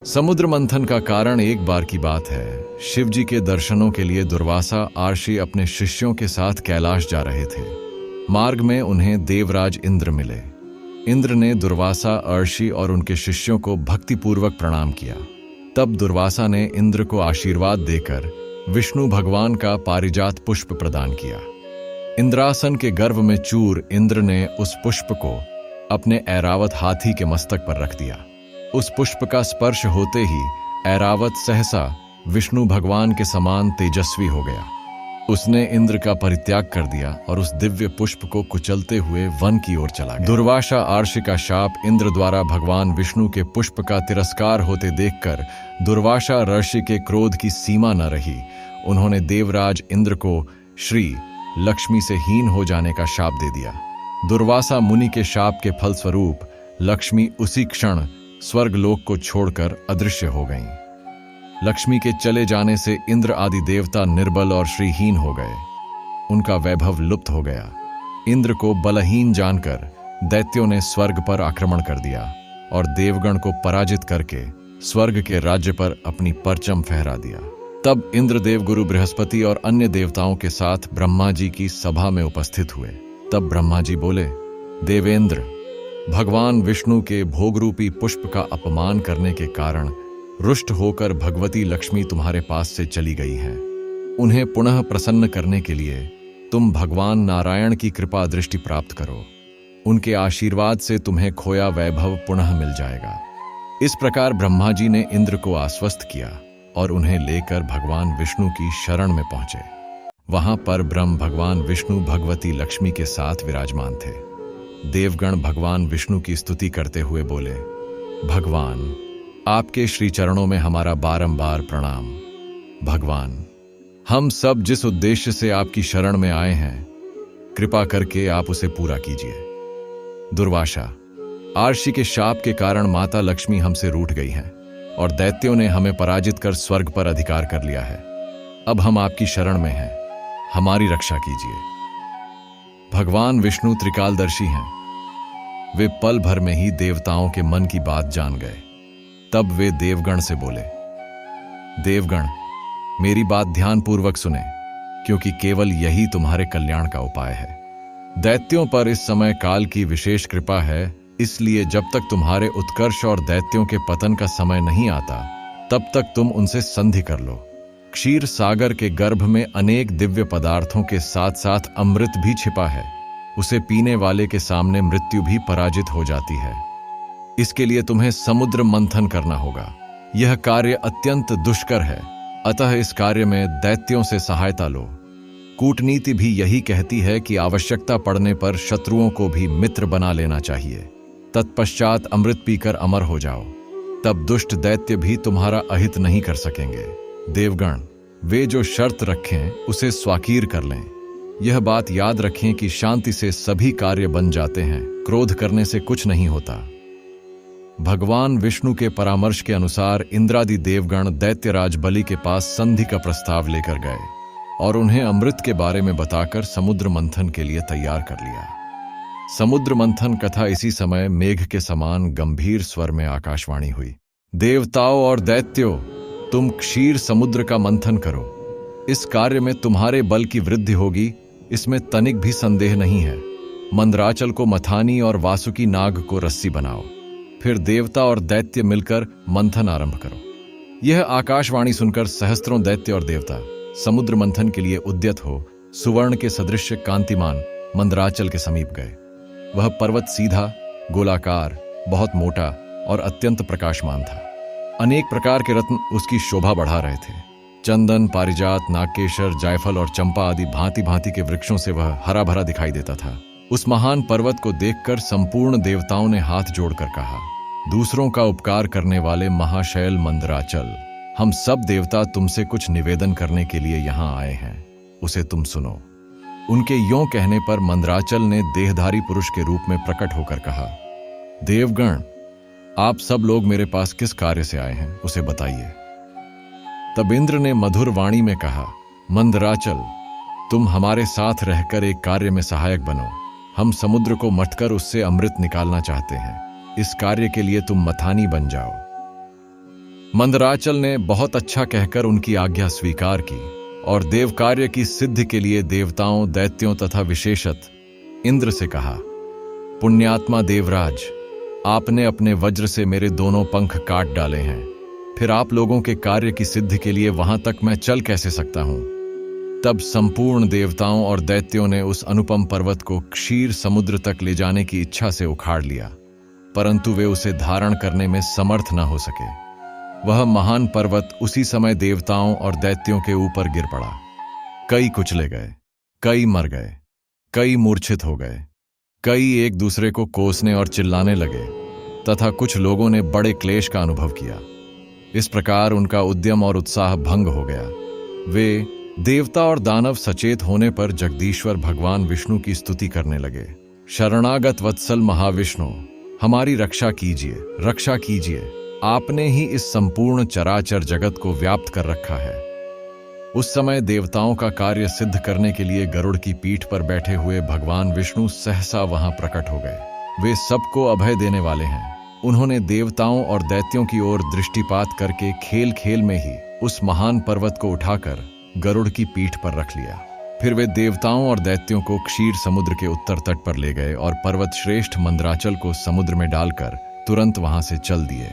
समुद्र मंथन का कारण एक बार की बात है। शिव जी के दर्शनों के लिए दुर्वासा आर्षि अपने शिष्यों के साथ कैलाश जा रहे थे। मार्ग में उन्हें देवराज इंद्र मिले। इंद्र ने दुर्वासा, अर्षि और उनके शिष्यों को भक्तिपूर्वक प्रणाम किया। तब दुर्वासा ने इंद्र को आशीर्वाद देकर विष्णु भगवान का पारिजात पुष्प प्रदान किया। इंद्रासन के गर्भ में चूर इंद्र ने उस पुष्प को अपने ऐरावत हाथी के मस्तक पर रख दिया। उस पुष्प का स्पर्श होते ही ऐरावत सहसा विष्णु भगवान के समान तेजस्वी हो गया। उसने इंद्र का परित्याग कर दिया और उस दिव्य पुष्प को कुचलते हुए वन की ओर चला गया। दुर्वासा आर्षि का शाप इंद्र द्वारा भगवान विष्णु के पुष्प का तिरस्कार होते देखकर दुर्वासा ऋषि के क्रोध की सीमा न रही। उन्होंने देवराज इंद्र को श्री लक्ष्मी से हीन हो जाने का शाप दे दिया। दुर्वासा मुनि के शाप के फलस्वरूप लक्ष्मी उसी क्षण स्वर्गलोक को छोड़कर अदृश्य हो गईं। लक्ष्मी के चले जाने से इंद्र आदि देवता निर्बल और श्रीहीन हो गए। उनका वैभव लुप्त हो गया। इंद्र को बलहीन जानकर दैत्यों ने स्वर्ग पर आक्रमण कर दिया और देवगण को पराजित करके स्वर्ग के राज्य पर अपनी परचम फहरा दिया। तब इंद्रदेव गुरु बृहस्पति और अन्य देवताओं के साथ ब्रह्मा जी की सभा में उपस्थित हुए। तब ब्रह्मा जी बोले, देवेंद्र, भगवान विष्णु के भोगरूपी पुष्प का अपमान करने के कारण रुष्ट होकर भगवती लक्ष्मी तुम्हारे पास से चली गई हैं। उन्हें पुनः प्रसन्न करने के लिए तुम भगवान नारायण की कृपा दृष्टि प्राप्त करो। उनके आशीर्वाद से तुम्हें खोया वैभव पुनः मिल जाएगा। इस प्रकार ब्रह्मा जी ने इंद्र को आश्वस्त किया और उन्हें लेकर भगवान विष्णु की शरण में पहुंचे। वहां पर ब्रह्म भगवान विष्णु भगवती लक्ष्मी के साथ विराजमान थे। देवगण भगवान विष्णु की स्तुति करते हुए बोले, भगवान, आपके श्री चरणों में हमारा बारंबार प्रणाम। भगवान, हम सब जिस उद्देश्य से आपकी शरण में आए हैं, कृपा करके आप उसे पूरा कीजिए। दुर्वासा आर्षि के शाप के कारण माता लक्ष्मी हमसे रूठ गई हैं और दैत्यों ने हमें पराजित कर स्वर्ग पर अधिकार कर लिया है। अब हम आपकी शरण में हैं, हमारी रक्षा कीजिए। भगवान विष्णु त्रिकालदर्शी हैं। वे पल भर में ही देवताओं के मन की बात जान गए। तब वे देवगण से बोले, देवगण, मेरी बात ध्यानपूर्वक सुने, क्योंकि केवल यही तुम्हारे कल्याण का उपाय है। दैत्यों पर इस समय काल की विशेष कृपा है, इसलिए जब तक तुम्हारे उत्कर्ष और दैत्यों के पतन का समय नहीं आता, तब तक तुम उनसे संधि कर लो। क्षीर सागर के गर्भ में अनेक दिव्य पदार्थों के साथ साथ अमृत भी छिपा है। उसे पीने वाले के सामने मृत्यु भी पराजित हो जाती है। इसके लिए तुम्हें समुद्र मंथन करना होगा। यह कार्य अत्यंत दुष्कर है, अतः इस कार्य में दैत्यों से सहायता लो। कूटनीति भी यही कहती है कि आवश्यकता पड़ने पर शत्रुओं को भी मित्र बना लेना चाहिए। तत्पश्चात अमृत पीकर अमर हो जाओ, तब दुष्ट दैत्य भी तुम्हारा अहित नहीं कर सकेंगे। देवगण, वे जो शर्त रखें उसे स्वाकीर कर लें। यह बात याद रखें कि शांति से सभी कार्य बन जाते हैं, क्रोध करने से कुछ नहीं होता। भगवान विष्णु के परामर्श के अनुसार इंद्रादि देवगण दैत्यराज बलि के पास संधि का प्रस्ताव लेकर गए और उन्हें अमृत के बारे में बताकर समुद्र मंथन के लिए तैयार कर लिया। समुद्र मंथन कथा इसी समय मेघ के समान गंभीर स्वर में आकाशवाणी हुई। देवताओं और दैत्यों, तुम क्षीर समुद्र का मंथन करो। इस कार्य में तुम्हारे बल की वृद्धि होगी, इसमें तनिक भी संदेह नहीं है। मंदराचल को मथानी और वासुकी नाग को रस्सी बनाओ। फिर देवता और दैत्य मिलकर मंथन आरंभ करो। यह आकाशवाणी सुनकर सहस्त्रों दैत्य और देवता समुद्र मंथन के लिए उद्यत हो सुवर्ण के सदृश कांतिमान मंदराचल के समीप गए। वह पर्वत सीधा, गोलाकार, बहुत मोटा और अत्यंत प्रकाशमान था। अनेक प्रकार के रत्न उसकी शोभा बढ़ा रहे थे। चंदन, पारिजात, नागकेशर, जायफल और चंपा आदि भांति भांति के वृक्षों से वह हरा भरा दिखाई देता था। उस महान पर्वत को देखकर संपूर्ण देवताओं ने हाथ जोड़कर कहा, दूसरों का उपकार करने वाले महाशैल मंदराचल, हम सब देवता तुमसे कुछ निवेदन करने के लिए यहाँ आए हैं, उसे तुम सुनो। उनके यों कहने पर मंदराचल ने देहधारी पुरुष के रूप में प्रकट होकर कहा, देवगण, आप सब लोग मेरे पास किस कार्य से आए हैं, उसे बताइए। तब इंद्र ने मधुर वाणी में कहा, मंदराचल, तुम हमारे साथ रहकर एक कार्य में सहायक बनो। हम समुद्र को मथकर उससे अमृत निकालना चाहते हैं। इस कार्य के लिए तुम मथानी बन जाओ। मंदराचल ने बहुत अच्छा कहकर उनकी आज्ञा स्वीकार की और देव कार्य की सिद्धि के लिए देवताओं, दैत्यों तथा विशेषत इंद्र से कहा, पुण्यात्मा देवराज, आपने अपने वज्र से मेरे दोनों पंख काट डाले हैं, फिर आप लोगों के कार्य की सिद्धि के लिए वहां तक मैं चल कैसे सकता हूं? तब संपूर्ण देवताओं और दैत्यों ने उस अनुपम पर्वत को क्षीर समुद्र तक ले जाने की इच्छा से उखाड़ लिया, परंतु वे उसे धारण करने में समर्थ न हो सके। वह महान पर्वत उसी समय देवताओं और दैत्यों के ऊपर गिर पड़ा। कई कुचले गए, कई मर गए, कई मूर्छित हो गए, कई एक दूसरे को कोसने और चिल्लाने लगे तथा कुछ लोगों ने बड़े क्लेश का अनुभव किया। इस प्रकार उनका उद्यम और उत्साह भंग हो गया। वे देवता और दानव सचेत होने पर जगदीश्वर भगवान विष्णु की स्तुति करने लगे। शरणागत वत्सल महाविष्णु, हमारी रक्षा कीजिए, रक्षा कीजिए। आपने ही इस संपूर्ण चराचर जगत को व्याप्त कर रखा है। उस समय देवताओं का कार्य सिद्ध करने के लिए गरुड़ की पीठ पर बैठे हुए भगवान विष्णु सहसा वहां प्रकट हो गए। वे सबको अभय देने वाले हैं। उन्होंने देवताओं और दैत्यों की ओर दृष्टिपात करके खेल खेल में ही उस महान पर्वत को उठाकर गरुड़ की पीठ पर रख लिया। फिर वे देवताओं और दैत्यों को क्षीर समुद्र के उत्तर तट पर ले गए और पर्वत श्रेष्ठ मंदराचल को समुद्र में डालकर तुरंत वहां से चल दिए।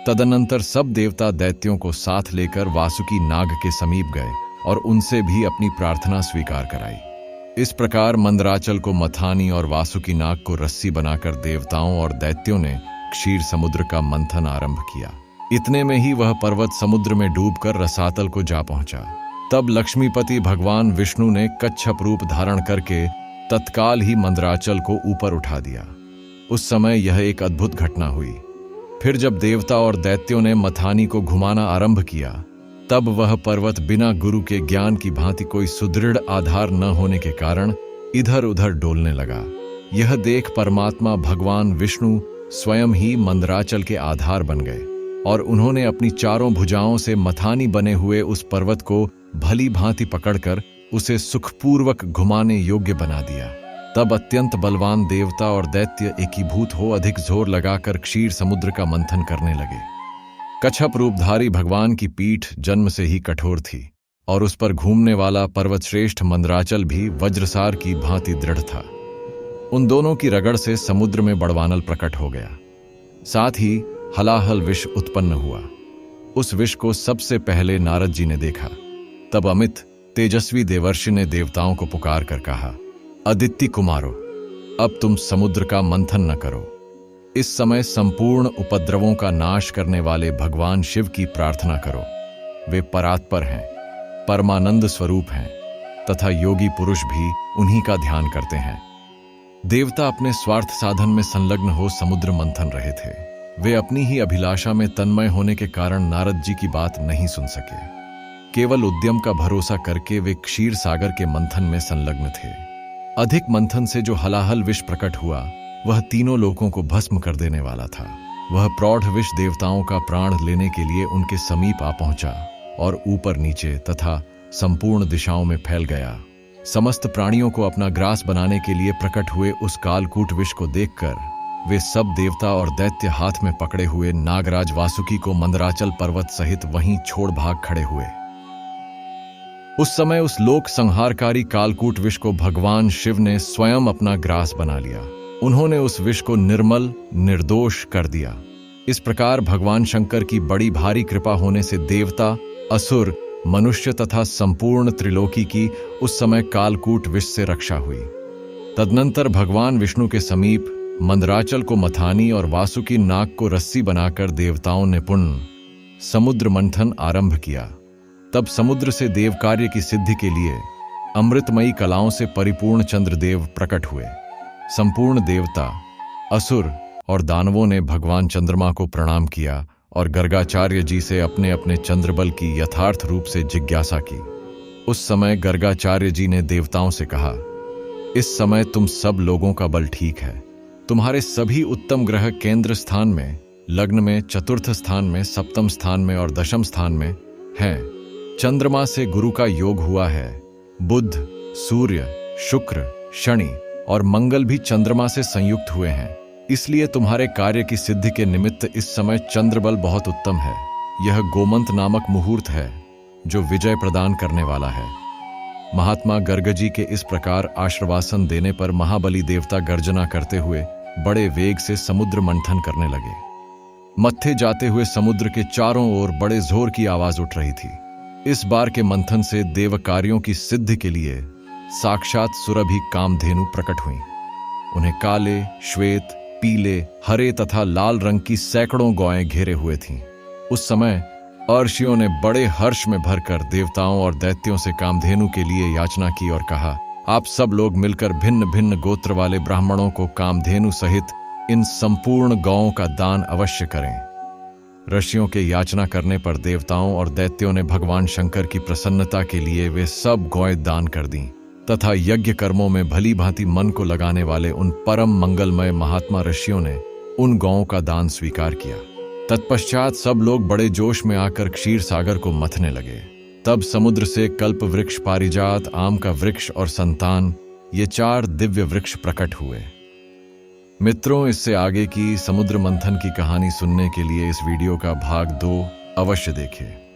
तदनंतर सब देवता दैत्यों को साथ लेकर वासुकी नाग के समीप गए और उनसे भी अपनी प्रार्थना स्वीकार कराई। इस प्रकार मंदराचल को मथानी और वासुकी नाग को रस्सी बनाकर देवताओं और दैत्यों ने क्षीर समुद्र का मंथन आरंभ किया। इतने में ही वह पर्वत समुद्र में डूबकर रसातल को जा पहुंचा। तब लक्ष्मीपति भगवान विष्णु ने कच्छप रूप धारण करके तत्काल ही मंदराचल को ऊपर उठा दिया। उस समय यह एक अद्भुत घटना हुई। फिर जब देवता और दैत्यों ने मथानी को घुमाना आरंभ किया, तब वह पर्वत बिना गुरु के ज्ञान की भांति कोई सुदृढ़ आधार न होने के कारण इधर उधर डोलने लगा। यह देख परमात्मा भगवान विष्णु स्वयं ही मंदराचल के आधार बन गए और उन्होंने अपनी चारों भुजाओं से मथानी बने हुए उस पर्वत को भली भांति पकड़कर उसे सुखपूर्वक घुमाने योग्य बना दिया। तब अत्यंत बलवान देवता और दैत्य एकीभूत हो अधिक जोर लगाकर क्षीर समुद्र का मंथन करने लगे। कच्छप रूपधारी भगवान की पीठ जन्म से ही कठोर थी और उस पर घूमने वाला पर्वतश्रेष्ठ मंदराचल भी वज्रसार की भांति दृढ़ था। उन दोनों की रगड़ से समुद्र में बड़वानल प्रकट हो गया। साथ ही हलाहल विष उत्पन्न हुआ। उस विष को सबसे पहले नारद जी ने देखा। तब अमित तेजस्वी देवर्षि ने देवताओं को पुकार कर कहा, अदिति कुमारो, अब तुम समुद्र का मंथन न करो। इस समय संपूर्ण उपद्रवों का नाश करने वाले भगवान शिव की प्रार्थना करो। वे परात्पर हैं, परमानंद स्वरूप हैं तथा योगी पुरुष भी उन्हीं का ध्यान करते हैं। देवता अपने स्वार्थ साधन में संलग्न हो समुद्र मंथन रहे थे। वे अपनी ही अभिलाषा में तन्मय होने के कारण नारद जी की बात नहीं सुन सके। केवल उद्यम का भरोसा करके वे क्षीर सागर के मंथन में संलग्न थे। अधिक मंथन से जो हलाहल विष प्रकट हुआ वह तीनों लोकों को भस्म कर देने वाला था। वह प्रौढ़ विष देवताओं का प्राण लेने के लिए उनके समीप आ पहुंचा और ऊपर नीचे तथा संपूर्ण दिशाओं में फैल गया। समस्त प्राणियों को अपना ग्रास बनाने के लिए प्रकट हुए उस कालकूट विष को देखकर वे सब देवता और दैत्य हाथ में पकड़े हुए नागराज वासुकी को मंदराचल पर्वत सहित वहीं छोड़ भाग खड़े हुए। उस समय उस लोक संहारकारी कालकूट विष को भगवान शिव ने स्वयं अपना ग्रास बना लिया। उन्होंने उस विष को निर्मल निर्दोष कर दिया। इस प्रकार भगवान शंकर की बड़ी भारी कृपा होने से देवता, असुर, मनुष्य तथा संपूर्ण त्रिलोकी की उस समय कालकूट विष से रक्षा हुई। तदनंतर भगवान विष्णु के समीप मंदराचल को मथानी और वासुकी नाग को रस्सी बनाकर देवताओं ने पुनः समुद्र मंथन आरंभ किया। तब समुद्र से देव कार्य की सिद्धि के लिए अमृतमयी कलाओं से परिपूर्ण चंद्रदेव प्रकट हुए। संपूर्ण देवता, असुर और दानवों ने भगवान चंद्रमा को प्रणाम किया और गर्गाचार्य जी से अपने अपने चंद्रबल की यथार्थ रूप से जिज्ञासा की। उस समय गर्गाचार्य जी ने देवताओं से कहा, इस समय तुम सब लोगों का बल ठीक है। तुम्हारे सभी उत्तम ग्रह केंद्र स्थान में, लग्न में, चतुर्थ स्थान में, सप्तम स्थान में और दशम स्थान में हैं। चंद्रमा से गुरु का योग हुआ है। बुध, सूर्य, शुक्र, शनि और मंगल भी चंद्रमा से संयुक्त हुए हैं। इसलिए तुम्हारे कार्य की सिद्धि के निमित्त इस समय चंद्रबल बहुत उत्तम है। यह गोमंत नामक मुहूर्त है जो विजय प्रदान करने वाला है। महात्मा गर्गजी के इस प्रकार आश्वासन देने पर महाबली देवता गर्जना करते हुए बड़े वेग से समुद्र मंथन करने लगे। मत्थे जाते हुए समुद्र के चारों ओर बड़े जोर की आवाज उठ रही थी। इस बार के मंथन से देव कार्यों की सिद्धि के लिए साक्षात सुरभि कामधेनु प्रकट हुई। उन्हें काले, श्वेत, पीले, हरे तथा लाल रंग की सैकड़ों गौएं घेरे हुए थीं। उस समय अर्षियों ने बड़े हर्ष में भरकर देवताओं और दैत्यों से कामधेनु के लिए याचना की और कहा, आप सब लोग मिलकर भिन्न भिन्न गोत्र वाले ब्राह्मणों को कामधेनु सहित इन संपूर्ण गौओं का दान अवश्य करें। ऋषियों के याचना करने पर देवताओं और दैत्यों ने भगवान शंकर की प्रसन्नता के लिए वे सब गौएं दान कर दीं तथा यज्ञ कर्मों में भली भांति मन को लगाने वाले उन परम मंगलमय महात्मा ऋषियों ने उन गौओं का दान स्वीकार किया। तत्पश्चात सब लोग बड़े जोश में आकर क्षीर सागर को मथने लगे। तब समुद्र से कल्प वृक्ष, पारिजात, आम का वृक्ष और संतान, ये 4 दिव्य वृक्ष प्रकट हुए। मित्रों, इससे आगे की समुद्र मंथन की कहानी सुनने के लिए इस वीडियो का भाग 2 अवश्य देखें।